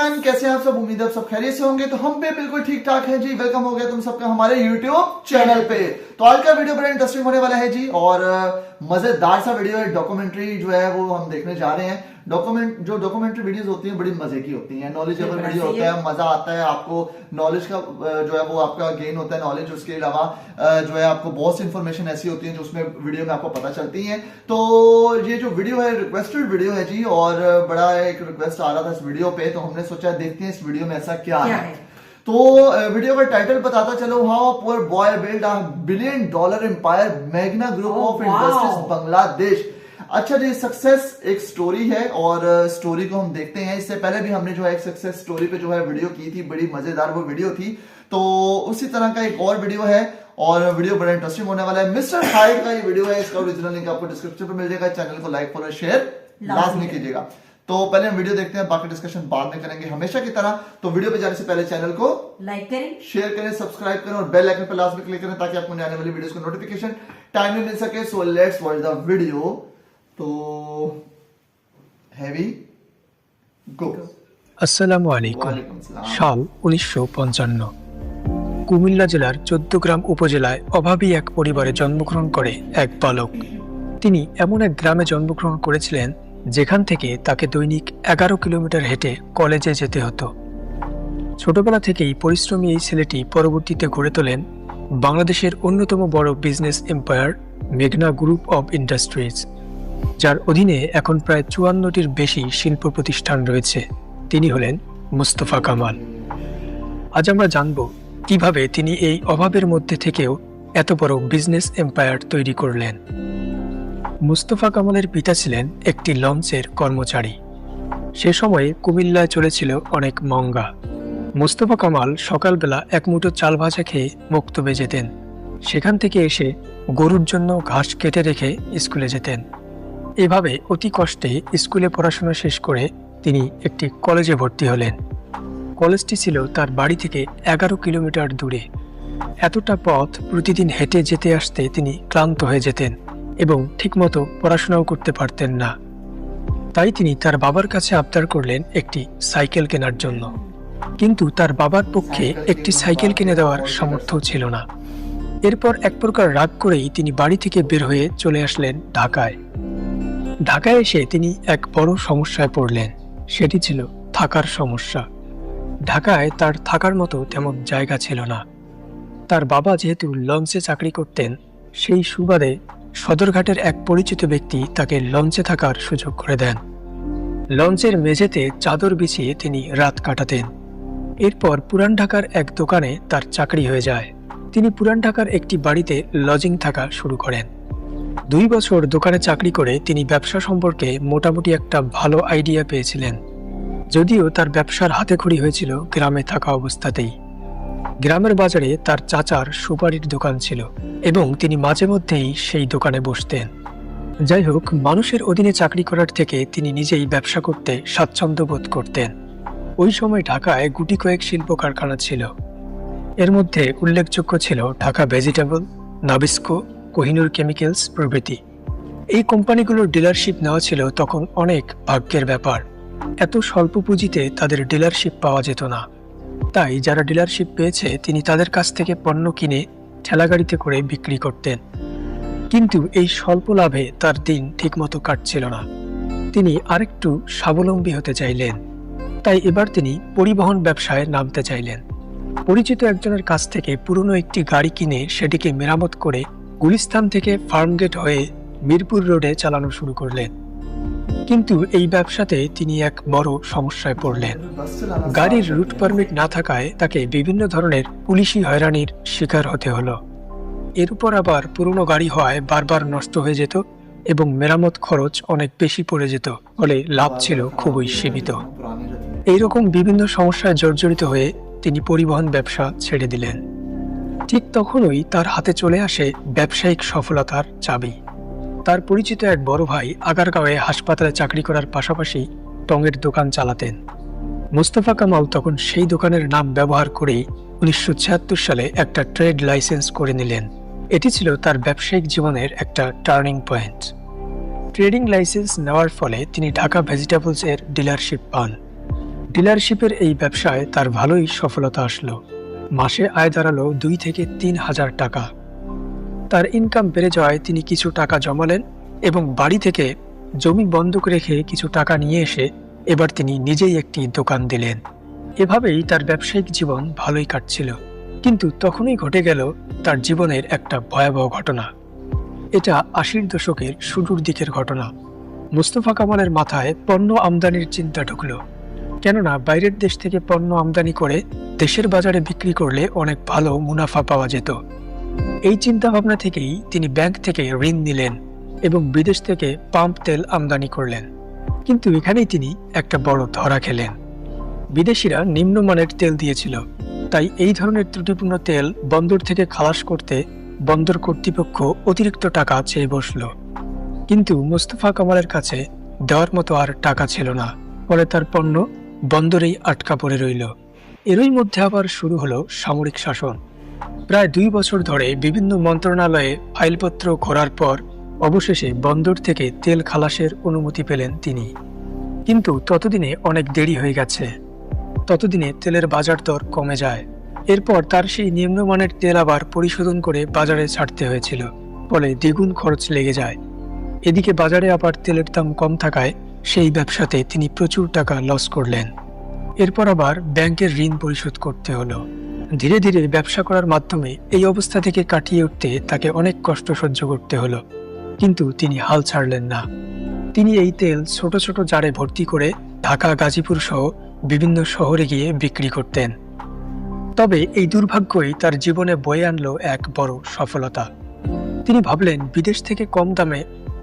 Everyone, कैसे हैं आप सब। उम्मीद है आप सब खैरियत से होंगे। तो हम पे बिल्कुल ठीक ठाक है जी। वेलकम हो गया तुम सबका हमारे यूट्यूब चैनल पे। तो आज का वीडियो बड़ा इंटरेस्टिंग होने वाला है जी और मजेदार सा वीडियो है। डॉक्यूमेंट्री जो है वो हम देखने जा रहे हैं। डॉक्यूमेंट्री वीडियोस होती हैं बड़ी मजे की होती हैं, नॉलेजेबल वीडियो होता है, मजा आता है, आपको नॉलेज का जो है वो आपका गेन होता है नॉलेज। उसके अलावा जो है आपको बहुत सी इंफॉर्मेशन ऐसी होती है जो उसमें वीडियो में आपको पता चलती है। तो ये जो वीडियो है रिक्वेस्टेड वीडियो है जी और बड़ा एक रिक्वेस्ट आ रहा था इस वीडियो पे, तो हमने सोचा देखते हैं इस वीडियो में ऐसा क्या है। तो वीडियो का टाइटल बताता चलो, how poor boy build a $1 billion empire, Magna group of industries Bangladesh. अच्छा जी, सक्सेस एक स्टोरी है और स्टोरी को हम देखते हैं। इससे पहले भी हमने जो है एक सक्सेस स्टोरी पे जो है वीडियो की थी, बड़ी मजेदार वो वीडियो थी। तो उसी तरह का एक और वीडियो है और वीडियो बड़ा इंटरेस्टिंग होने वाला है। मिस्टर हाइड का ये वीडियो है, इसका ओरिजिनल लिंक आपको डिस्क्रिप्शन पे मिल जाएगा। चैनल को लाइक फॉलो शेयर लाजमी कीजिएगा। तो पहले हम वीडियो देखते हैं, बाकी डिस्कशन बाद में करेंगे हमेशा की तरह। तो वीडियो पे जाने से पहले चैनल को लाइक करें, शेयर करें, सब्सक्राइब करें और बेल आइकन पर लास्ट में क्लिक करें ताकि आपको आने वाली वीडियोस को नोटिफिकेशन टाइम में मिल सके। So let's watch the video. तो हैवी गो। আসসালামু আলাইকুম। সাল 1955। কুমিল্লা জেলার 14 গ্রাম উপজেলায় অভাবী এক পরিবারে জন্মগ্রহণ করে এক বালক। তিনি এমন এক গ্রামে জন্মগ্রহণ করেছিলেন যেখান থেকে তাকে দৈনিক 11 কিলোমিটার হেঁটে কলেজে যেতে হতো। ছোটবেলা থেকেই পরিশ্রমী এই ছেলেটি পরবর্তীতে গড়ে তোলেন বাংলাদেশের অন্যতম বড় বিজনেস এম্পায়ার মেঘনা গ্রুপ অব ইন্ডাস্ট্রিজ, যার অধীনে এখন প্রায় 54টির বেশি শিল্প প্রতিষ্ঠান রয়েছে। তিনি হলেন মুস্তফা কামাল। আজ আমরা জানব কিভাবে তিনি এই অভাবের মধ্যে থেকেও এত বড় বিজনেস এম্পায়ার তৈরি করলেন। মুস্তফা কামালের পিতা ছিলেন একটি লঞ্চের কর্মচারী। সে সময়ে কুমিল্লায় চলেছিল অনেক মঙ্গা। মুস্তফা কামাল সকালবেলা এক মুঠো চাল ভাজা খেয়ে মক্তবে যেতেন। সেখান থেকে এসে গরুর জন্য ঘাস কেটে রেখে স্কুলে যেতেন। এভাবে অতি কষ্টে স্কুলে পড়াশোনা শেষ করে তিনি একটি কলেজে ভর্তি হলেন। কলেজটি ছিল তার বাড়ি থেকে 11 কিলোমিটার দূরে। এতটা পথ প্রতিদিন হেঁটে যেতে আসতে তিনি ক্লান্ত হয়ে যেতেন এবং ঠিকমতো পড়াশোনাও করতে পারতেন না। তাই তিনি তার বাবার কাছে আবদার করলেন একটি সাইকেল কেনার জন্য, কিন্তু তার বাবার পক্ষে একটি সাইকেল কিনে দেওয়ার সামর্থ্য ছিল না। এরপর এক প্রকার রাগ করেই তিনি বাড়ি থেকে বের হয়ে চলে আসলেন ঢাকায়। ঢাকায় এসে তিনি এক বড় সমস্যায় পড়লেন, সেটি ছিল থাকার সমস্যা। ঢাকায় তার থাকার মতো তেমন জায়গা ছিল না। তার বাবা যেহেতু লঞ্চে চাকরি করতেন, সেই সুবাদে সদরঘাটের এক পরিচিত ব্যক্তি তাকে লঞ্চে থাকার সুযোগ করে দেন। লঞ্চের মেঝেতে চাদর বিছিয়ে তিনি রাত কাটাতেন। এরপর পুরান ঢাকার এক দোকানে তার চাকরি হয়ে যায়। তিনি পুরান ঢাকার একটি বাড়িতে লজিং থাকা শুরু করেন। 2 বছর দোকানে চাকরি করে তিনি ব্যবসা সম্পর্কে মোটামুটি একটা ভালো আইডিয়া পেয়েছিলেন, যদিও তার ব্যবসার হাতেখড়ি হয়েছিল গ্রামে থাকা অবস্থাতেই। গ্রামের বাজারে তার চাচার সুপারির দোকান ছিল এবং তিনি মাঝে মধ্যেই সেই দোকানে বসতেন। যাই হোক, মানুষের অধীনে চাকরি করার থেকে তিনি নিজেই ব্যবসা করতে স্বাচ্ছন্দ্য বোধ করতেন। ওই সময় ঢাকায় গুটি কয়েক শিল্প কারখানা ছিল। এর মধ্যে উল্লেখযোগ্য ছিল Dhaka vegetable, Nabisco, Kohinoor chemicals প্রভৃতি। এই কোম্পানিগুলোর ডিলারশিপ নেওয়া ছিল তখন অনেক ভাগ্যের ব্যাপার। এত স্বল্প পুঁজিতে তাদের ডিলারশিপ পাওয়া যেত না। তাই যারা ডিলারশিপ পেয়েছে তিনি তাদের কাছ থেকে পণ্য কিনে ঠেলাগাড়িতে করে বিক্রি করতেন। কিন্তু এই স্বল্প লাভে তার দিন ঠিকমতো কাটছিল না। তিনি আরেকটু স্বাবলম্বী হতে চাইলেন। তাই এবার তিনি পরিবহন ব্যবসায় নামতে চাইলেন। পরিচিত একজনের কাছ থেকে পুরনো একটি গাড়ি কিনে সেটিকে মেরামত করে গুলিস্তান থেকে ফার্মগেট হয়ে মিরপুর রোডে চালানো শুরু করলেন। কিন্তু এই ব্যবসাতে তিনি এক বড় সমস্যায় পড়লেন। গাড়ির রুট পারমিট না থাকায় তাকে বিভিন্ন ধরনের পুলিশি হয়রানির শিকার হতে হলো। এর উপর আবার পুরনো গাড়ি হওয়ায় বারবার নষ্ট হয়ে যেত এবং মেরামত খরচ অনেক বেশি পড়ে যেত, ফলে লাভ ছিল খুবই সীমিত। এইরকম বিভিন্ন সমস্যায় জর্জরিত হয়ে তিনি পরিবহন ব্যবসা ছেড়ে দিলেন। ঠিক তখনই তার হাতে চলে আসে ব্যবসায়িক সফলতার চাবি। তার পরিচিত এক বড় ভাই আগারগাঁওয়ে হাসপাতালে চাকরি করার পাশাপাশি টঙের দোকান চালাতেন। মুস্তফা কামাল তখন সেই দোকানের নাম ব্যবহার করেই 1976 সালে একটা ট্রেড লাইসেন্স করে নিলেন। এটি ছিল তার ব্যবসায়িক জীবনের একটা টার্নিং পয়েন্ট। ট্রেডিং লাইসেন্স নেওয়ার ফলে তিনি ঢাকা ভেজিটেবলস এর ডিলারশিপ পান। ডিলারশিপের এই ব্যবসায় তার ভালোই সফলতা আসলো। মাসে আয় দাঁড়ালো 2 থেকে 3 হাজার টাকা। তার ইনকাম বেড়ে যাওয়ায় তিনি কিছু টাকা জমালেন এবং বাড়ি থেকে জমি বন্ধক রেখে কিছু টাকা নিয়ে এসে এবার তিনি নিজেই একটি দোকান দিলেন। এভাবেই তার ব্যবসায়িক জীবন ভালোই কাটছিল। কিন্তু তখনই ঘটে গেল তার জীবনের একটা ভয়াবহ ঘটনা। এটা 80-র দশকের শুরুর দিকের ঘটনা। মোস্তফা কামালের মাথায় পণ্য আমদানির চিন্তা ঢুকলো, কেননা বাইরের দেশ থেকে পণ্য আমদানি করে দেশের বাজারে বিক্রি করলে অনেক ভালো মুনাফা পাওয়া যেত। এই চিন্তা ভাবনা থেকেই তিনি ব্যাংক থেকে ঋণ নিলেন এবং বিদেশ থেকে পাম্প তেল আমদানি করলেন। কিন্তু এখানেই তিনি একটা বড় ধরা খেলেন। বিদেশিরা নিম্নমানের তেল দিয়েছিল, তাই এই ধরনের ত্রুটিপূর্ণ তেল বন্দর থেকে খালাস করতে বন্দর কর্তৃপক্ষ অতিরিক্ত টাকা চেয়ে বসল। কিন্তু মোস্তফা কামালের কাছে দেওয়ার মতো আর টাকা ছিল না, ফলে তার পণ্য বন্দরেই আটকা পড়ে রইল। এরই মধ্যে আবার শুরু হলো সামরিক শাসন। প্রায় 2 বছর ধরে বিভিন্ন মন্ত্রণালয়ে ফাইলপত্র ঘোরার পর অবশেষে বন্দর থেকে তেল খালাসের অনুমতি পেলেন তিনি। কিন্তু ততদিনে অনেক দেরি হয়ে গেছে। ততদিনে তেলের বাজার দর কমে যায়। এরপর তার সেই নিম্নমানের তেল আবার পরিশোধন করে বাজারে ছাড়তে হয়েছিল, ফলে দ্বিগুণ খরচ লেগে যায়। এদিকে বাজারে আবার তেলের দাম কম থাকায় সেই ব্যবসাতে তিনি প্রচুর টাকা লস করলেন। এরপর আবার ব্যাংকের ঋণ পরিশোধ করতে হলো। ধীরে ধীরে ব্যবসা করার মাধ্যমে এই অবস্থা থেকে কাটিয়ে উঠতে তাকে অনেক কষ্ট সহ্য করতে হলো, কিন্তু তিনি হাল ছাড়লেন না। তিনি এই তেল ছোট ছোট জারে ভর্তি করে ঢাকা, গাজীপুর সহ বিভিন্ন শহরে গিয়ে বিক্রি করতেন। তবে এই দুর্ভাগ্যই তার জীবনে বয়ে আনলো এক বড় সফলতা। তিনি ভাবলেন বিদেশ থেকে কম দামে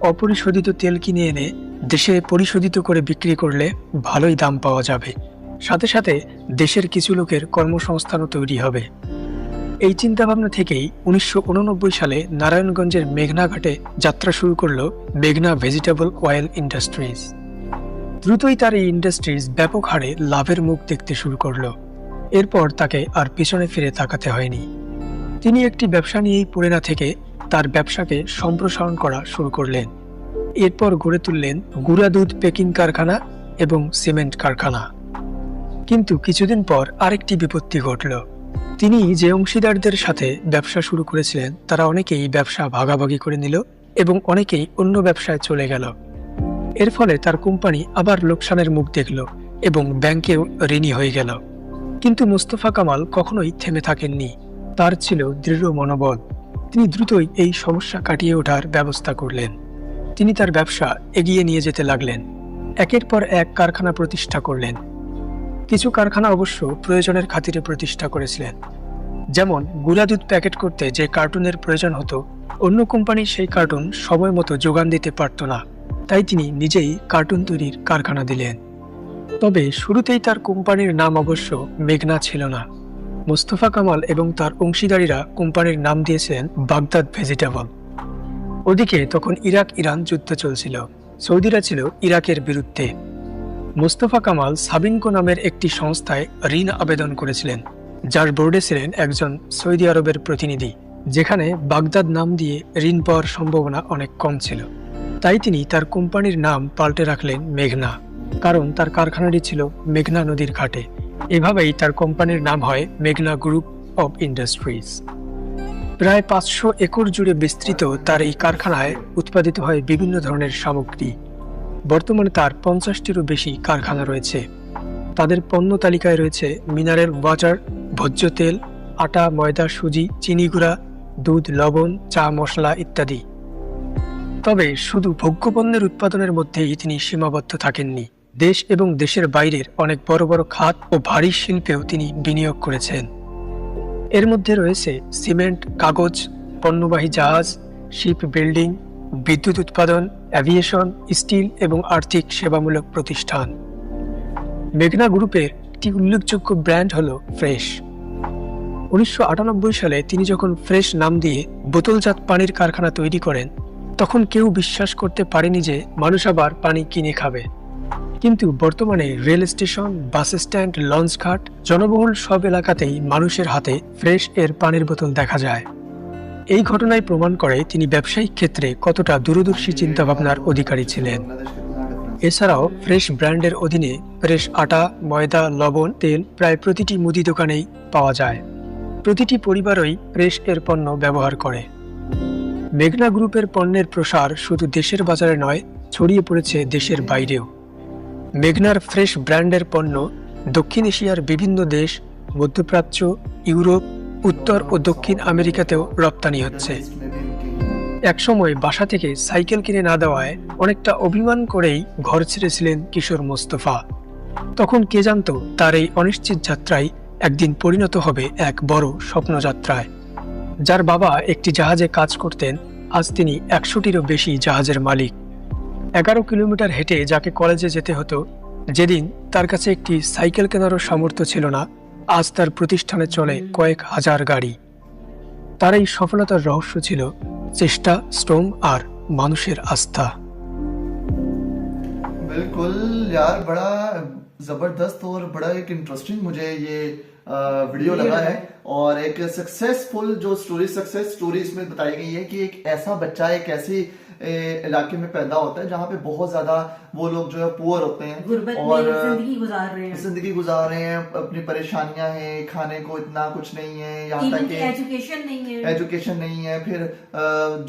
অপরিশোধিত তেল কিনে এনে দেশে পরিশোধিত করে বিক্রি করলে ভালোই দাম পাওয়া যাবে, সাথে সাথে দেশের কিছু লোকের কর্মসংস্থানও তৈরি হবে। এই চিন্তাভাবনা থেকেই 1989 সালে নারায়ণগঞ্জের মেঘনা ঘাটে যাত্রা শুরু করলো মেঘনা ভেজিটেবল অয়েল ইন্ডাস্ট্রিজ। দ্রুতই তার এই ইন্ডাস্ট্রিজ ব্যাপক হারে লাভের মুখ দেখতে শুরু করলো। এরপর তাকে আর পিছনে ফিরে তাকাতে হয়নি। তিনি একটি ব্যবসা নিয়েই পড়ে না থেকে তার ব্যবসাকে সম্প্রসারণ করা শুরু করলেন। এরপর গড়ে তুললেন গুঁড়া দুধ প্যাকিং কারখানা এবং সিমেন্ট কারখানা। কিন্তু কিছুদিন পর আরেকটি বিপত্তি ঘটল। তিনি যে অংশীদারদের সাথে ব্যবসা শুরু করেছিলেন তারা অনেকেই ব্যবসা ভাগাভাগি করে নিল এবং অনেকেই অন্য ব্যবসায় চলে গেল। এর ফলে তার কোম্পানি আবার লোকসানের মুখ দেখল এবং ব্যাংকেও ঋণী হয়ে গেল। কিন্তু মোস্তফা কামাল কখনোই থেমে থাকেননি। তার ছিল দৃঢ় মনোবল। তিনি দ্রুতই এই সমস্যা কাটিয়ে ওঠার ব্যবস্থা করলেন। তিনি তার ব্যবসা এগিয়ে নিয়ে যেতে লাগলেন। একের পর এক কারখানা প্রতিষ্ঠা করলেন। কিছু কারখানা অবশ্য প্রয়োজনের খাতিরে প্রতিষ্ঠা করেছিলেন। যেমন গুঁড়া দুধ প্যাকেট করতে যে কার্টুনের প্রয়োজন হতো, অন্য কোম্পানি সেই কার্টুন সময় মতো যোগান দিতে পারত না, তাই তিনি নিজেই কার্টুন তৈরির কারখানা দিলেন। তবে শুরুতেই তার কোম্পানির নাম অবশ্য মেঘনা ছিল না। মোস্তফা কামাল এবং তার অংশীদারীরা কোম্পানির নাম দিয়েছিলেন বাগদাদ ভেজিটেবল। ওদিকে তখন ইরাক ইরান যুদ্ধ চলছিল। সৌদিরা ছিল ইরাকের বিরুদ্ধে। মোস্তফা কামাল সাবিনকো নামের একটি সংস্থায় ঋণ আবেদন করেছিলেন, যার বোর্ডে ছিলেন একজন সৌদি আরবের প্রতিনিধি, যেখানে বাগদাদ নাম দিয়ে ঋণ পাওয়ার সম্ভাবনা অনেক কম ছিল। তাই তিনি তার কোম্পানির নাম পাল্টে রাখলেন মেঘনা, কারণ তার কারখানাটি ছিল মেঘনা নদীর ঘাটে। এভাবেই তার কোম্পানির নাম হয় মেঘনা গ্রুপ অব ইন্ডাস্ট্রিজ। প্রায় 500 একর জুড়ে বিস্তৃত তার এই কারখানায় উৎপাদিত হয় বিভিন্ন ধরনের সামগ্রী। বর্তমানে তার 50টিরও বেশি কারখানা রয়েছে। তাদের পণ্য তালিকায় রয়েছে মিনারেল ওয়াটার, ভোজ্য তেল, আটা, ময়দা, সুজি, চিনি গুঁড়া, দুধ, লবণ, চা মশলা ইত্যাদি। তবে শুধু ভোগ্যপণ্যের উৎপাদনের মধ্যেই তিনি সীমাবদ্ধ থাকেননি। দেশ এবং দেশের বাইরের অনেক বড় বড় খাত ও ভারী শিল্পেও তিনি বিনিয়োগ করেছেন। এর মধ্যে রয়েছে সিমেন্ট, কাগজ, পণ্যবাহী জাহাজ, শিপ বিল্ডিং, বিদ্যুৎ উৎপাদন, অ্যাভিয়েশন, স্টিল এবং আর্থিক সেবামূলক প্রতিষ্ঠান। মেঘনা গ্রুপের একটি উল্লেখযোগ্য ব্র্যান্ড হল ফ্রেশ। 1998 সালে তিনি যখন ফ্রেশ নাম দিয়ে বোতলজাত পানির কারখানা তৈরি করেন, তখন কেউ বিশ্বাস করতে পারেনি যে মানুষ আবার পানি কিনে খাবে। কিন্তু বর্তমানে রেল স্টেশন, বাস স্ট্যান্ড, লঞ্চঘাট, জনবহুল সব এলাকাতেই মানুষের হাতে ফ্রেশ এর পানির বোতল দেখা যায়। এই ঘটনায় প্রমাণ করে তিনি ব্যবসায়িক ক্ষেত্রে কতটা দূরদর্শী চিন্তাভাবনার অধিকারী ছিলেন। এছাড়াও ফ্রেশ ব্র্যান্ডের অধীনে ফ্রেশ আটা, ময়দা, লবণ, তেল প্রায় প্রতিটি মুদি দোকানেই পাওয়া যায়। প্রতিটি পরিবারই ফ্রেশ এর পণ্য ব্যবহার করে। মেঘনা গ্রুপের পণ্যের প্রসার শুধু দেশের বাজারে নয়, ছড়িয়ে পড়েছে দেশের বাইরেও। মেঘনার ফ্রেশ ব্র্যান্ডের পণ্য দক্ষিণ এশিয়ার বিভিন্ন দেশ, মধ্যপ্রাচ্য, ইউরোপ, উত্তর ও দক্ষিণ আমেরিকাতেও রপ্তানি হচ্ছে। একসময় বাসা থেকে সাইকেল কিনে না দেওয়ায় অনেকটা অভিমান করেই ঘর ছেড়েছিলেন কিশোর মোস্তফা। তখন কে জানতো তার এই অনিশ্চিত যাত্রায় একদিন পরিণত হবে এক বড় স্বপ্নযাত্রায়। যার বাবা একটি জাহাজে কাজ করতেন, আজ তিনি 100টিরও বেশি জাহাজের মালিক। 11 কিলোমিটার হেঁটে যাকে কলেজে যেতে হতো, যেদিন তার কাছে একটি সাইকেল কেনারও সামর্থ্য ছিল না, আজ তার প্রতিষ্ঠানে চলে কয়েক হাজার গাড়ি। তার এই সফলতার রহস্য ছিল চেষ্টা, শ্রম আর মানুষের আস্থা। बिल्कुल यार, बड़ा जबरदस्त और बड़ा एक इंटरेस्टिंग मुझे ये वीडियो लगा है। और एक सक्सेसफुल जो सक्सेस स्टोरी इसमें बताई गई है कि एक ऐसा बच्चा एक ऐसी इलाके में पैदा होता है जहाँ पे बहुत ज्यादा वो लोग जो है पुअर होते हैं और जिंदगी गुजार रहे हैं, अपनी परेशानियां हैं, खाने को इतना कुछ नहीं है, यहाँ तक कि एजुकेशन नहीं है। फिर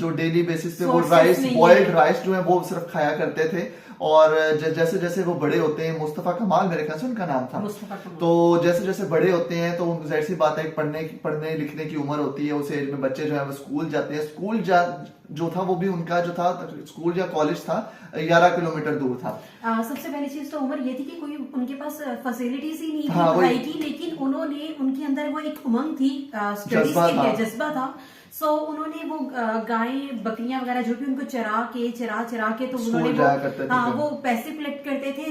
जो डेली बेसिस पे वो राइस, बॉइल्ड राइस जो है वो सिर्फ खाया करते थे। और जैसे जैसे वो बड़े होते हैं, मुस्तफा कमाल मेरे ख्याल से उनका नाम था, तो जैसे जैसे बड़े होते हैं तो जाहिर सी बात है पढ़ने लिखने की उम्र होती है। उस एज में बच्चे जो है वो स्कूल जाते हैं। जो था वो भी उनका जो था स्कूल या कॉलेज था 11 किलोमीटर दूर था। सबसे पहली चीज तो उम्र ये थी कि कोई उनके पास फैसिलिटीज ही नहीं थी पढ़ाई की, लेकिन उन्होंने उनके अंदर वो एक उमंग थी, स्टडीज के लिए जज्बा था। सो उन्होंने वो गाय बकरियां वगैरह जो भी उनको चरा के तो उन्होंने वो पैसे कलेक्ट करते थे।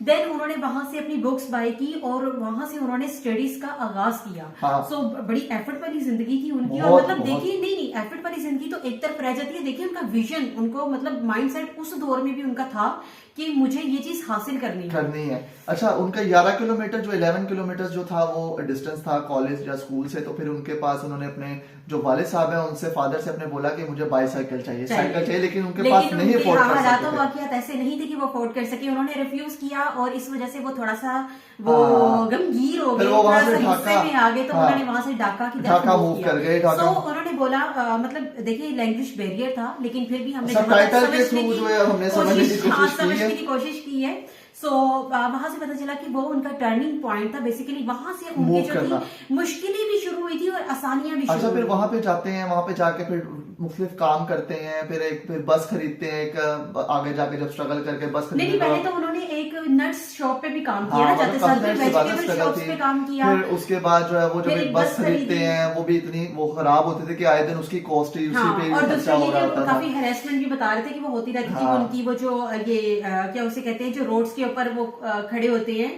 देन उन्होंने वहां से अपनी बुक्स बाय की और वहां से उन्होंने स्टडीज का आगाज किया। सो बड़ी एफर्ट वाली जिंदगी थी उनकी। और मतलब देखिए, नहीं एफर्ट वाली जिंदगी तो एक तरफ रह जाती है, देखिए उनका विजन, उनको मतलब माइंडसेट उस दौर में भी उनका था कि मुझे ये चीज हासिल करनी है। अच्छा, उनका 11 किलोमीटर जो 11 किलोमीटर जो था वो डिस्टेंस था कॉलेज या स्कूल से। तो फिर उनके पास उन्होंने अपने जो वालिद साहब है उनसे, फादर से अपने बोला कि मुझे बाईसाइकिल चाहिए, साइकिल चाहिए, लेकिन उनके पास नहीं अफोर्ड कर सकते थे। वाकयात ऐसे नहीं थे कि वो अफोर्ड कर सके, उन्होंने रिफ्यूज किया और इस वजह से वो थोड़ा सा वो गमगीर हो गए, थोड़ा सा गुस्से में आ गए। तो उन्होंने वहां से ढाका की तरफ मूव कर गए। तो उन्होंने बोला, मतलब देखिए लैंग्वेज बैरियर था, लेकिन फिर भी हमने सबटाइटल के थ्रू जो है हमने समझने की कोशिश की है। सो वहां से पता चला कि वो उनका टर्निंग पॉइंट था। बेसिकली वहां से उनकी जो थी मुश्किलें भी शुरू हुई थी और आसानियां भी। अच्छा, फिर वहां पे जाते हैं, वहां पे जाके फिर मुख्तलिफ काम करते हैं, फिर बस खरीदते हैं, एक आगे जाके जब स्ट्रगल करके बस खरीदते हैं। पहले तो उन्होंने एक नट्स शॉप पे भी काम किया, जाते साथ में वेजिटेबल शॉप्स पे काम किया। फिर उसके बाद जो है वो जब एक बस खरीदते हैं वो भी इतनी वो खराब होती थी कि आए दिन उसकी कॉस्ट ही उसी पे खर्चा हो रहा था। काफी हैरेसमेंट भी बता रहे थे कि वो होती रहती थी उनकी। वो जो ये क्या उसे कहते हैं, जो रोड्स के ऊपर वो खड़े होते हैं,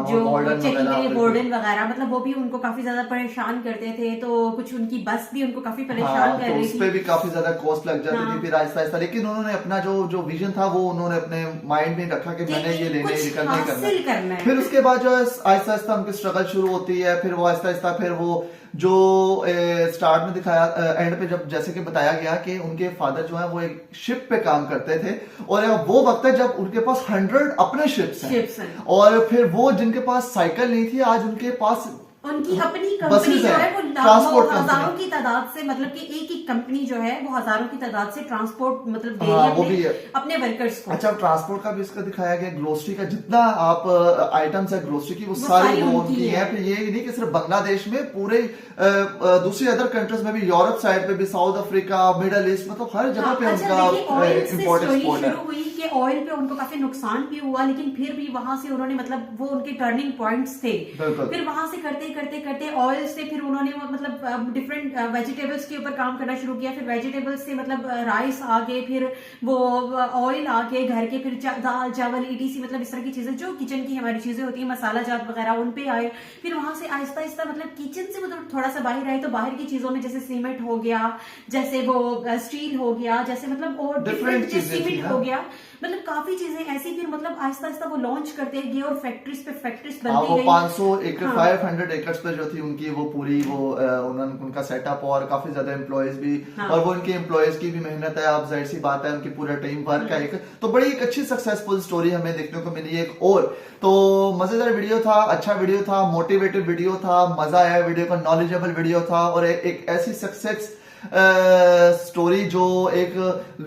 जो चेकिंग के लिए वार्डन वगैरह, मतलब वो भी उनको काफी ज्यादा परेशान करते थे। तो कुछ उनकी बस भी उनको काफी परेशान कर रही थी, उस पे भी काफी ज्यादा कॉस्ट लग जाती थी। फिर आहिस्ता आहिस्ता, लेकिन उन्होंने अपना जो विजन था वो उन्होंने अपने माइंड में रखा कि मैंने ये लेने करना है। फिर उसके बाद जो है आहिस्ता आहिस्ता उनकी स्ट्रगल शुरू होती है। फिर वो आहिस्ता आहिस्ता फिर वो जो स्टार्ट में दिखाया, एंड पे जब जैसे कि बताया गया कि उनके फादर जो है वो एक शिप पे काम करते थे और वो वक्त है जब उनके पास 100 अपने शिप्स हैं। और फिर वो जिनके पास साइकिल नहीं थी, आज उनके पास उनकी अपनी कंपनी जो है वो हजारों की तादाद से, मतलब कि एक ही कंपनी जो है वो हजारों की तादाद से ट्रांसपोर्ट मतलब दे रही है अपने वर्कर्स को। अच्छा, ट्रांसपोर्ट का भी इसका दिखाया गया, ग्रोसरी का जितना आप आइटम्स है ग्रोसरी की वो सारी उनकी है। फिर ये नहीं कि सिर्फ बांग्लादेश में, पूरे दूसरी अदर कंट्रीज में भी, यूरोप साइड पे भी, साउथ अफ्रीका, मिडल ईस्ट, मतलब हर जगह पे उनका इम्पोर्ट एक्सपोर्ट है। ऑयल पे उनको काफी नुकसान भी हुआ, लेकिन फिर भी वहां से उन्होंने, मतलब वो उनके टर्निंग पॉइंट्स थे। फिर वहां से करते करते ऑयल से फिर उन्होंने मतलब डिफरेंट वेजिटेबल्स के ऊपर काम करना शुरू किया। फिर वेजिटेबल्स से मतलब राइस आ गए, फिर वो ऑयल आ गए घर के, फिर दाल चावल ईटीसी, मतलब इस तरह की चीजें जो किचन की हमारी चीजें होती है, मसाला जात वगैरह, उन पे आए। फिर वहां से आहिस्ता आहिस्ता मतलब किचन से मतलब थोड़ा सा बाहर आए, तो बाहर की चीजों में जैसे सीमेंट हो गया, जैसे वो स्टील हो गया, जैसे मतलब और डिफरेंट सीमेंट हो गया, मतलब काफी चीजें ऐसी, फिर मतलब आहिस्ता आहिस्ता वो लॉन्च करते गए और फैक्ट्रीज पे फैक्ट्रीज हाँ, बनती वो गई। 500 एकड़ 500 एकर्स पे जो थी उनकी वो पूरी वो उन्होंने उनका सेटअप और काफी ज्यादा एम्प्लॉयज भी, हाँ। और वो उनके एम्प्लॉयज की भी मेहनत है, अब जाहिर सी बात है उनकी पूरा टीम वर्क है एक, तो बड़ी एक अच्छी सक्सेसफुल स्टोरी हमें देखने को मिली एक और। तो मजेदार वीडियो था, अच्छा वीडियो था, मोटिवेटिव वीडियो था, मजा आया वीडियो का, नॉलेजेबल वीडियो था, और एक ऐसी सक्सेस स्टोरी जो एक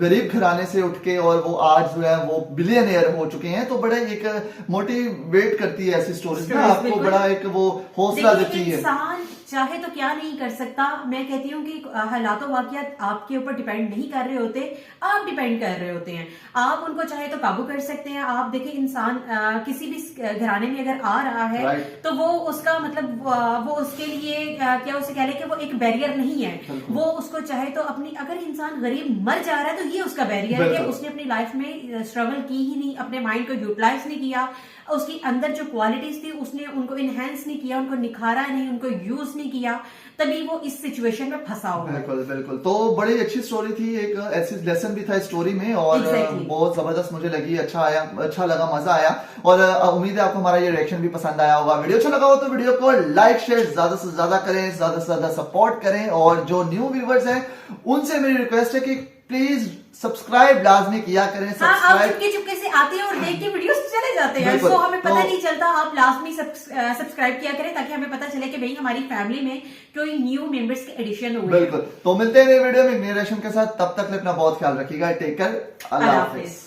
गरीब घराने से उठ के और वो आज जो है वो बिलियनियर हो चुके हैं, तो बड़े एक मोटिवेट करती है ऐसी स्टोरीज ना, आपको बिल्कुल। बड़ा एक वो हौसला देखिए, देती है। इंसान चाहे तो क्या नहीं कर सकता। मैं कहती हूँ कि हालातों वाकयात आपके ऊपर डिपेंड नहीं कर रहे होते, आप डिपेंड कर रहे होते हैं। आप उनको चाहे तो काबू कर सकते हैं। आप देखिए, इंसान किसी भी घराने में अगर आ रहा है Right. तो वो उसका मतलब वो उसके लिए क्या उसे कह ले कि वो एक बैरियर नहीं है। वो उसको चाहे तो अपनी, अगर इंसान गरीब मर जा रहा है तो ये उसका बैरियर है कि बिल्कुल। उसने अपनी लाइफ में स्ट्रगल की ही नहीं, अपने माइंड को यूटिलाइज नहीं किया, उसकी अंदर जो क्वालिटीज थी उसने उनको इनहेंस नहीं किया, उनको निखारा नहीं, उनको यूज नहीं किया, तभी वो इस सिचुएशन में फंसा हुआ है। बिल्कुल बिल्कुल। तो बड़ी अच्छी स्टोरी थी, एक ऐसी लेसन भी था स्टोरी में, और Exactly. बहुत जबरदस्त मुझे लगी, अच्छा आया, अच्छा लगा, मजा आया, और उम्मीद है आपको हमारा ये रिएक्शन भी पसंद आया होगा। वीडियो अच्छा लगा हो तो वीडियो को लाइक शेयर ज्यादा से ज्यादा करें, ज्यादा से ज्यादा सपोर्ट करें, और जो न्यू व्यूवर्स हैं उनसे मेरी रिक्वेस्ट है कि प्लीज सब्सक्राइब लाजमी किया करें। हाँ, आप सब्सक्राइब चुपके चुपके से आते हैं और देख के वीडियोस चले जाते हैं, बिल्कुल। सो हमें पता तो- नहीं चलता। आप लाजमी सब्सक्राइब किया करें ताकि हमें पता चले कि भाई हमारी फैमिली में कोई न्यू मेंबर्स के एडिशन हुए हैं। बिल्कुल। तो मिलते हैं नए वीडियो में नए रिएक्शन के साथ, तब तक अपना बहुत ख्याल रखिएगा। टेक केयर, अल्लाह अल्लाह हाफिज। हाफिज।